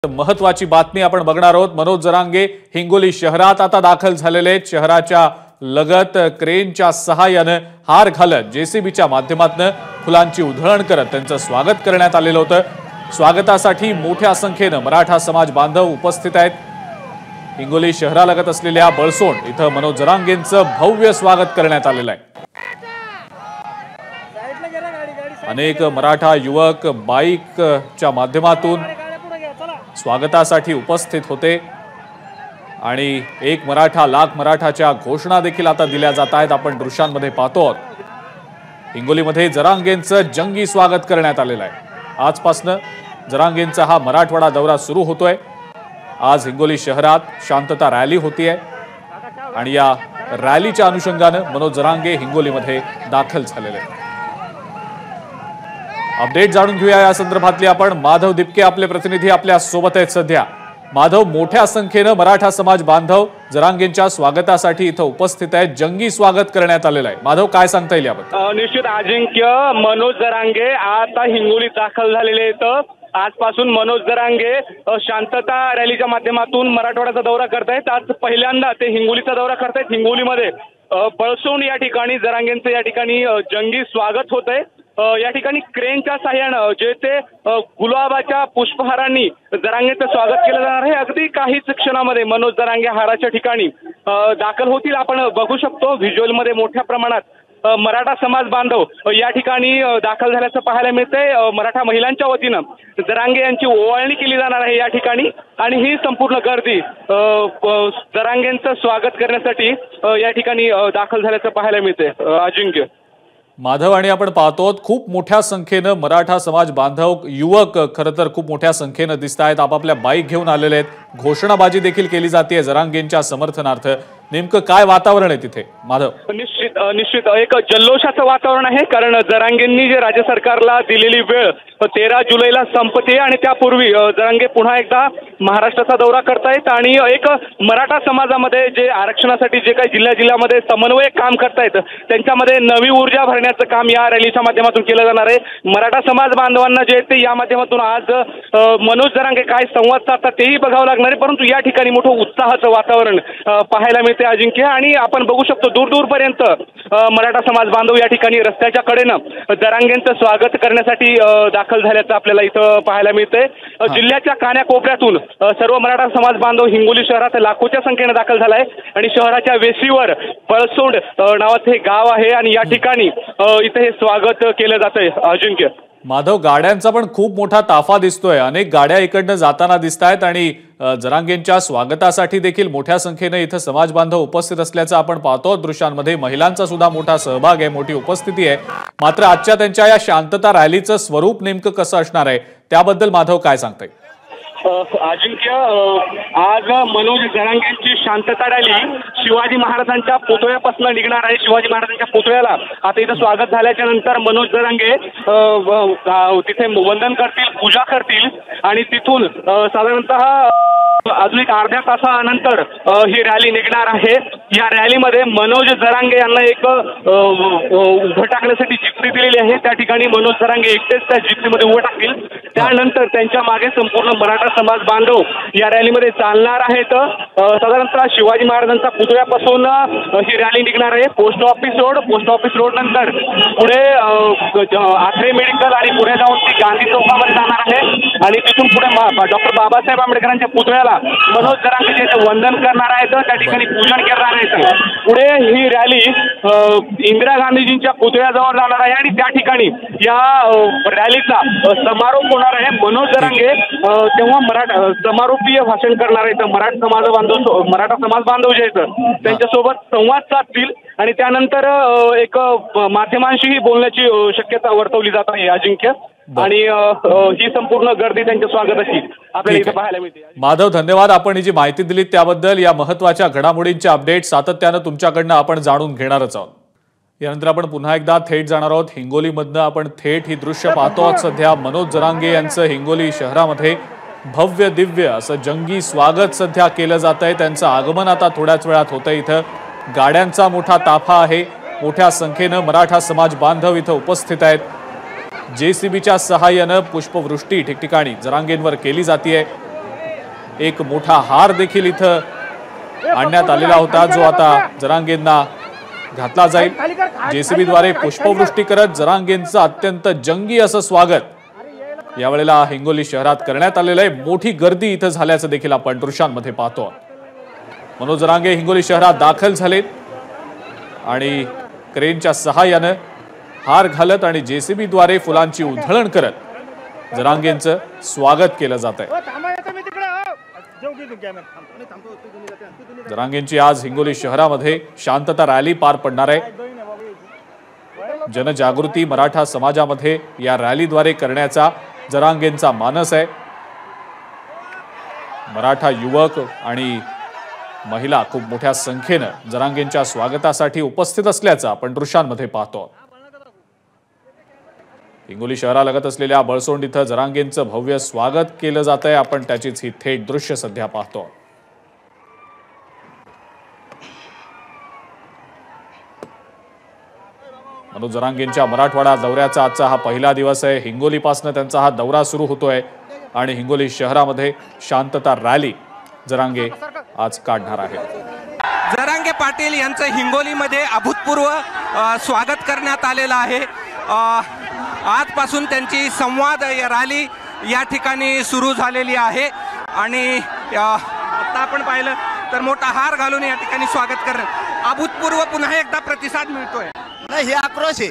महत्वाची बातमी आपण बघणार आहोत। मनोज जरांगे हिंगोली शहरात आता दाखल झालेले आहेत। शहराच्या लगत क्रेनच्या सहाय्याने हार घालत जेसीबीच्या माध्यमातून फुलांची उधळण करत त्यांचं स्वागत करण्यात आलेलं होतं। स्वागतासाठी मोठ्या संख्येने मराठा समाज बांधव उपस्थित आहेत। हिंगोली शहरालगत असलेल्या बळसोंड इथं मनोज जरांगेंचं भव्य स्वागत करण्यात आलेलं आहे। अनेक मराठा युवक बाईकच्या माध्यमातून स्वागतासाठी उपस्थित होते आणि एक मराठा लाख मराठाच्या घोषणा देखील आता दिल्या जात आहेत। आपण दृश्यांमध्ये पाहतो आहोत हिंगोलीमध्ये जरांगेंचं जंगी स्वागत करण्यात आलेलं आहे। आजपासून जरांगेंचा हा मराठवाडा दौरा सुरू होतोय। आज हिंगोली शहरात शांतता रॅली होतीये आणि या रॅलीच्या अनुषंगाने मनोज जरांगे हिंगोलीमध्ये दाखल झालेले आहेत। अपडेट जाणून घेऊया या संदर्भातली आपण। माधव दिपके आपले प्रतिनिधी आपल्या सोबत आहेत सध्या। माधव, मोठ्या संख्येने मराठा समाज बांधव जरांगेंच्या स्वागतासाठी इथं उपस्थित आहेत। जंगी स्वागत करण्यात आलेलं आहे। माधव, काय सांगता येईल याबद्दल? निश्चित अजिंक्य, मनोज जरांगे आता हिंगोलीत दाखल झालेले आहेत। आजपासून मनोज जरांगे शांतता रॅलीच्या माध्यमातून मराठवाड्याचा दौरा करतायत। आज पहिल्यांदा ते हिंगोलीचा दौरा करतायत। हिंगोलीमध्ये बळसोंड या ठिकाणी जरांगेंचं या ठिकाणी जंगी स्वागत होतंय। या ठिकाणी क्रेनच्या साह्यानं जे ते गुलाबाच्या पुष्पहारांनी जरांगेचं स्वागत केलं जाणार आहे। अगदी काहीच क्षणामध्ये मनोज जरांगे हाराच्या ठिकाणी दाखल होतील। आपण बघू शकतो व्हिज्युअलमध्ये मोठ्या प्रमाणात मराठा समाज बांधव या ठिकाणी दाखल झाल्याचं पाहायला मिळतंय। मराठा महिलांच्या वतीनं जरांगे यांची ओवाळणी केली जाणार आहे या ठिकाणी आणि ही संपूर्ण गर्दी जरांगेंचं स्वागत करण्यासाठी या ठिकाणी दाखल झाल्याचं पाहायला मिळतंय। अजिंक्य, माधव, आणि आपण पाहतो खूप मोठ्या संख्येने मराठा समाज बांधव युवक खरं तर खूप मोठ्या संख्येने दिसत आहेत। आपापल्या बाईक घेऊन आलेले आहेत। घोषणाबाजी देखील केली जाते जरांगेंच्या समर्थनार्थ। नेमकं काय वातावरण आहे तिथे माधव? निश्चित एक जल्लोषाचं वातावरण आहे, कारण जरांगेंनी जे राज्य सरकारला दिलेली वेळ 13 जुलैला संपते आणि त्यापूर्वी जरांगे पुन्हा एकदा महाराष्ट्राचा दौरा करतायत आणि एक मराठा समाजामध्ये जे आरक्षणासाठी जे काही जिल्ह्यामध्ये समन्वय काम करतायत त्यांच्यामध्ये नवी ऊर्जा भरण्याचं काम या रॅलीच्या माध्यमातून केलं जाणार आहे। मराठा समाज बांधवांना जे ते या माध्यमातून आज मनोज जरांगे काय संवाद साधतात तेही बघावं लागणार आहे, परंतु या ठिकाणी मोठं उत्साहाचं वातावरण पाहायला मिळते अजिंक्य। आणि आपण बघू शकतो दूरपर्यंत मराठा समाज बांधव या ठिकाणी रस्त्याच्या कडेनं जरांगेंचं स्वागत करण्यासाठी दाखल झाल्याचं आपल्याला इथं पाहायला मिळतंय। जिल्ह्याच्या कान्याकोपऱ्यातून सर्व मराठा समाज बांधव हिंगोली शहरात लाखोच्या संख्येने दाखल झालाय आणि शहराच्या वेशीवर बळसोंड नावाचं हे गाव आहे आणि या ठिकाणी इथे हे स्वागत केलं जातंय अजिंक्य। माधव, गाड्यांचा पण खूप मोठा ताफा दिसतोय। अनेक गाड्या इकडनं जाताना दिसत आहेत आणि जरांगेंच्या स्वागतासाठी देखील मोठ्या संख्येने इथं समाज बांधव उपस्थित असल्याचं आपण पाहतो दृश्यांमध्ये। महिलांचा सुद्धा मोठा सहभाग आहे, मोठी उपस्थिती आहे। मात्र आजच्या त्यांच्या या शांतता रॅलीचं स्वरूप नेमकं कसं असणार आहे त्याबद्दल माधव काय सांगताय? अजिंक्य, आज मनोज जरांगेंची शांतता रॅली शिवाजी महाराजांच्या पुतळ्यापासून निघणार आहे। शिवाजी महाराजांच्या पुतळ्याला आता इथं स्वागत झाल्याच्या नंतर मनोज जरांगे तिथे वंदन करतील, पूजा करतील आणि तिथून साधारणतः अजून एक अर्ध्या तासानंतर ही रॅली निघणार आहे। या रॅलीमध्ये मनोज जरांगे यांना एक उभं टाकण्यासाठी जिप्सी दिलेली आहे। त्या ठिकाणी मनोज जरांगे एकटेच त्या जिप्सीमध्ये उभं टाकतील। त्यानंतर त्यांच्या मागे संपूर्ण मराठा समाज बांधव या रॅलीमध्ये चालणार आहेत। साधारणतः शिवाजी महाराजांच्या पुतळ्यापासून ही रॅली निघणार आहे। पोस्ट ऑफिस रोड नंतर पुढे आत्रे मेडिकल आणि पुढे जाऊन ती गांधी चौकामध्ये जाणार आहे आणि तिथून पुढे डॉक्टर बाबासाहेब आंबेडकरांच्या पुतळ्याला मनोज जरांगे वंदन करणार आहेत, त्या ठिकाणी पूजन करणार आहेत। पुढे ही रॅली इंदिरा गांधीजींच्या पुतळ्याजवळ जाणार आहे आणि त्या ठिकाणी या रॅलीचा समारोप होणार आहे। मनोज जरांगे तेव्हा समारोपीय भाषण करणार आहेत। मराठा समाज बांधव जे आहेत त्यांच्यासोबत संवाद साधतील आणि त्यानंतर एक माध्यमांशीही बोलण्याची शक्यता वर्तवली जात आहे अजिंक्य। आणि ही संपूर्ण गर्दी त्यांच्या स्वागताची आपल्याला इथे पाहायला मिळते। माधव, धन्यवाद। आपण ही जी माहिती दिली त्याबद्दल। या महत्त्वाच्या घडामोडींचे अपडेट सातत्यानं तुमच्याकडनं आपण जाणून घेणारच आहोत। यानंतर आपण पुन्हा एकदा थेट जाणार आहोत हिंगोलीमधनं। आपण थेट ही दृश्य पाहतो आहोत सध्या। मनोज जरांगे यांचं हिंगोली शहरामध्ये भव्य दिव्य असं जंगी स्वागत सध्या केलं जात आहे। त्यांचं आगमन आता थोड्याच वेळात होतंय। इथं गाड्यांचा मोठा ताफा आहे। मोठ्या संख्येनं मराठा समाज बांधव इथं उपस्थित आहेत। जेसीबीच्या सहाय्याने पुष्पवृष्टी ठिकठिकाणी जरांगेंवर केली जाते। एक मोठा हार देखील इथं आणण्यात आलेला होता, जो आता जरांगेंना घातला जाईल। जेसीबीद्वारे पुष्पवृष्टी करत जरांगेंचं अत्यंत जंगी असं स्वागत यावेळेला हिंगोली शहरात करण्यात आलेलं आहे। मोठी गर्दी इथं झाल्याचं देखील आपण दृश्यांमध्ये पाहतो। मनोज जरांगे हिंगोली शहरात दाखल झालेत आणि क्रेनच्या सहाय्याने हार घालत आणि जेसीबीद्वारे फुलांची उधळण करत जरांगेंचं स्वागत केलं जात आहे। जरांगेंची आज हिंगोली शहरामध्ये शांतता रॅली पार पडणार आहे। जनजागृती मराठा समाजामध्ये या रॅलीद्वारे करण्याचा जरांगेंचा मानस आहे। मराठा युवक आणि महिला खूप मोठ्या संख्येने जरांगेंच्या स्वागतासाठी उपस्थित असल्याचं आपण दृश्यांमध्ये पाहतो। हिंगोली शहरालगत असलेल्या बळसोंड इथं जरांगेंचं भव्य स्वागत केलं जात आहे। आपण त्याचीच ही थेट दृश्य सध्या पाहतो। मनोज जरांगेंच्या मराठवाडा दौऱ्याचा आजचा हा पहिला दिवस आहे। हिंगोलीपासून त्यांचा हा दौरा सुरू होतोय आणि हिंगोली शहरामध्ये शांतता रॅली जरांगे आज काढणार आहेत। जरांगे पाटील यांचं हिंगोलीमध्ये अभूतपूर्व स्वागत करण्यात आलेलं आहे। आजपासून त्यांची संवाद रॅली या ठिकाणी सुरू झालेली आहे आणि आता आपण पाहिलं तर मोठा हार घालून या ठिकाणी स्वागत करण्यात अभूतपूर्व पुन्हा एकदा प्रतिसाद मिळतोय। नाही, हे आक्रोश आहे,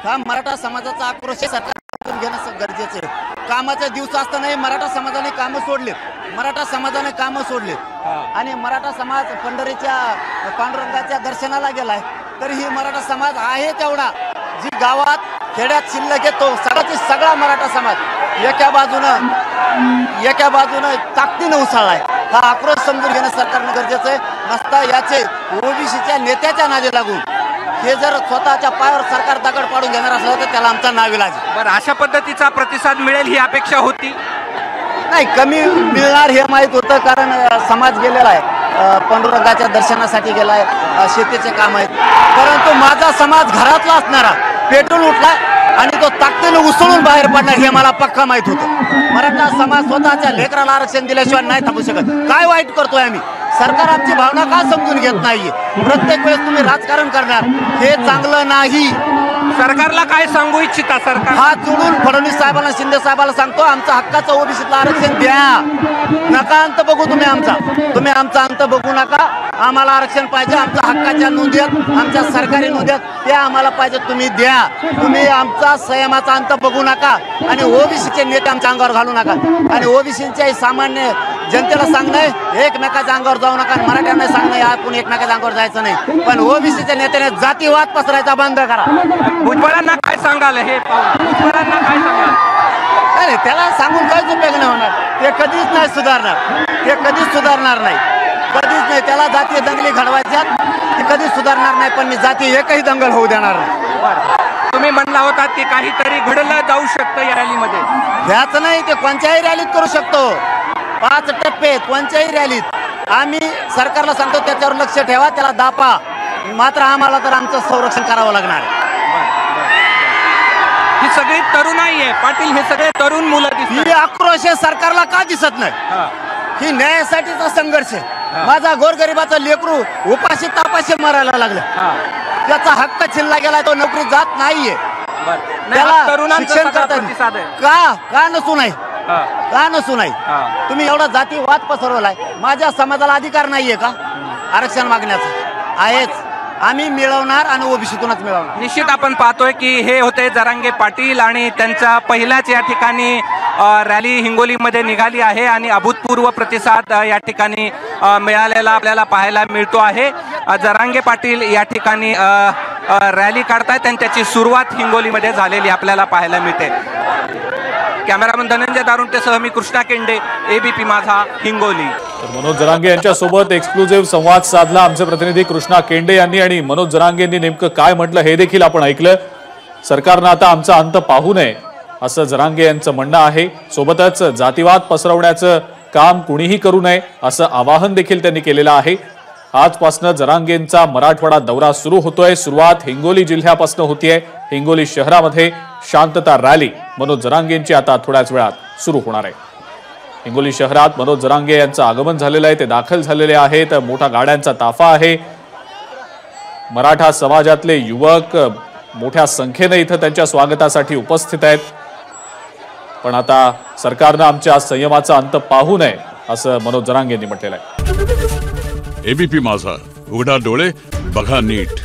हा मराठा समाजाचा आक्रोश आहे। सरकार घेणं गरजेचं आहे। कामाचे दिवस असतानाही मराठा समाजाने कामं सोडलेत, मराठा समाजाने कामं सोडलेत आणि मराठा समाज पंढरीच्या पांडुरंगाच्या दर्शनाला गेलाय। तर ही मराठा समाज आहे तेवढा, जी गावात खेड्यात शिल्लक येतो सगळा मराठा समाज एका बाजूनं ताकदीनं उसळलाय। हा आक्रोश समजून घेणं सरकारनं गरजेचं आहे। नसता याचे ओबीसीच्या नेत्याच्या नादी लागून हे जर स्वतःच्या पायावर सरकार दगड पाडून घेणार असलं तर त्याला आमचा नाविलाज आहे। बरं, अशा पद्धतीचा प्रतिसाद मिळेल ही अपेक्षा होती? नाही, कमी मिळणार हे माहीत होतं, कारण समाज गेलेला आहे, पांडुरंगाच्या दर्शनासाठी गेलाय, शेतीचे काम आहेत। परंतु माझा समाज घरातला असणारा पेटून उठलाय आणि तो ताकदीनं उसळून बाहेर पडणार हे मला पक्का माहित होतं। मराठा समाज स्वतःच्या लेकराला आरक्षण दिल्याशिवाय नाही थांबू शकत। काय वाईट करतोय आम्ही? सरकार आमची भावना का समजून घेत नाहीये? प्रत्येक वेळेस तुम्ही राजकारण करणार, हे चांगलं नाही। सरकारला काय सांगू इच्छिता? सरकार हात जोडून फडणवीस साहेबांना, शिंदे साहेबांना सांगतो, आमचं हक्काचं ओबीसीतलं आरक्षण द्या। नका अंत बघू तुम्ही आमचा अंत बघू नका। आम्हाला आरक्षण पाहिजे, आमच्या हक्काच्या नोंदी आहेत, आमच्या सरकारी नोंदी आहेत, त्या आम्हाला पाहिजे, तुम्ही द्या। तुम्ही आमचा संयमाचा अंत बघू नका आणि ओबीसीचे नेते आमच्या अंगावर घालू नका। आणि ओबीसीच्या सामान्य जनतेला सांगणं, एकमेकाच्या अंगावर जाऊ नका। मराठ्यांना सांगणं, आपण एकमेकाच्या अंगावर जायचं नाही, पण ओबीसीच्या नेत्याने जातीवाद पसरायचा बंद करा। भुजबळांना काय सांगाल? हे भुजबळांना काय सांगाल? नाही, त्याला सांगून काहीच उपयोग नाही होणार। ते कधीच नाही सुधारणार नाही, कधीच नाही। त्याला जातीय दंगली घडवायच्यात, ते कधीच सुधारणार नाही, पण मी जाती एकही दंगल होऊ देणार नाही। तुम्ही म्हणला होता की काहीतरी घडलं जाऊ शकतं या रॅलीमध्ये, ह्याच नाही, ते कोणत्याही रॅलीत करू शकतो। 5 टप्पे कोणत्याही रॅलीत आम्ही सरकारला सांगतो, त्याच्यावर लक्ष ठेवा, त्याला दापा, मात्र आम्हाला तर आमचं संरक्षण करावं लागणार आहे। ही सगळी तरुणाई आहे पाटील, हे सगळे तरुण मुलं दिसतात। ही आक्रोश सरकारला का दिसत नाही? ही न्यायासाठीचा संघर्ष आहे। माझा गोरगरिबाचा लेकरू उपाशी तापाशी मरायला लागलं, त्याचा हक्क छिनला गेला, तो नोकरी जात नाहीये, त्याला शिक्षण करता का नसू नाही? का नसू नाही? तुम्ही एवढा जातीवाद पसरवलाय, माझ्या समाजाला अधिकार नाहीये का आरक्षण मागण्याचा? आहेच, आम्ही मिळवणार आणि ओबीसीतूनच मिळवणार। निश्चित आपण पाहतोय की हे होते जरांगे पाटील आणि त्यांचा पहिल्याच या ठिकाणी रॅली हिंगोलीमध्ये निघाली आहे आणि अभूतपूर्व प्रतिसाद या ठिकाणी मिळालेला आपल्याला पाहायला मिळतो आहे। जरांगे पाटील या ठिकाणी रॅली काढतायत, त्यांची सुरुवात हिंगोलीमध्ये झालेली आपल्याला पाहायला मिळते। कॅमेरामन धनंजय दारुंटेसह मी कृष्णा केंडे, एबीपी माझा, हिंगोली। मनोज जरांगे यांच्यासोबत एक्सक्लुझिव्ह संवाद साधला आमचे प्रतिनिधी कृष्णा केंडे यांनी आणि मनोज जरांगेंनी नेमकं काय म्हटलं हे देखील आपण ऐकलं। सरकारनं आता आमचा अंत पाहू नये असं जरांगे यांचं म्हणणं आहे। सोबतच जातीवाद पसरवण्याचं काम कुणीही करू नये असं आवाहन देखील त्यांनी केलेलं आहे। आजपासून जरांगेंचा मराठवाडा दौरा सुरू होतोय। सुरुवात हिंगोली जिल्ह्यापासून होतीये। हिंगोली शहरामध्ये शांतता रॅली मनोज जरांगेंची आता थोड्याच वेळात सुरू होणार आहे। हिंगोली शहरात मनोज जरांगे यांचं आगमन झालेलं आहे, ते दाखल झालेले आहेत। मोठा गाड्यांचा ताफा आहे। मराठा समाजातले युवक मोठ्या संख्येने इथं त्यांच्या स्वागतासाठी उपस्थित आहेत। पण आता सरकारनं आमच्या संयमाचा अंत पाहू नये असं मनोज जरांगे यांनी म्हटलेलं आहे। एबीपी माझा, उघडा डोळे बघा नीट।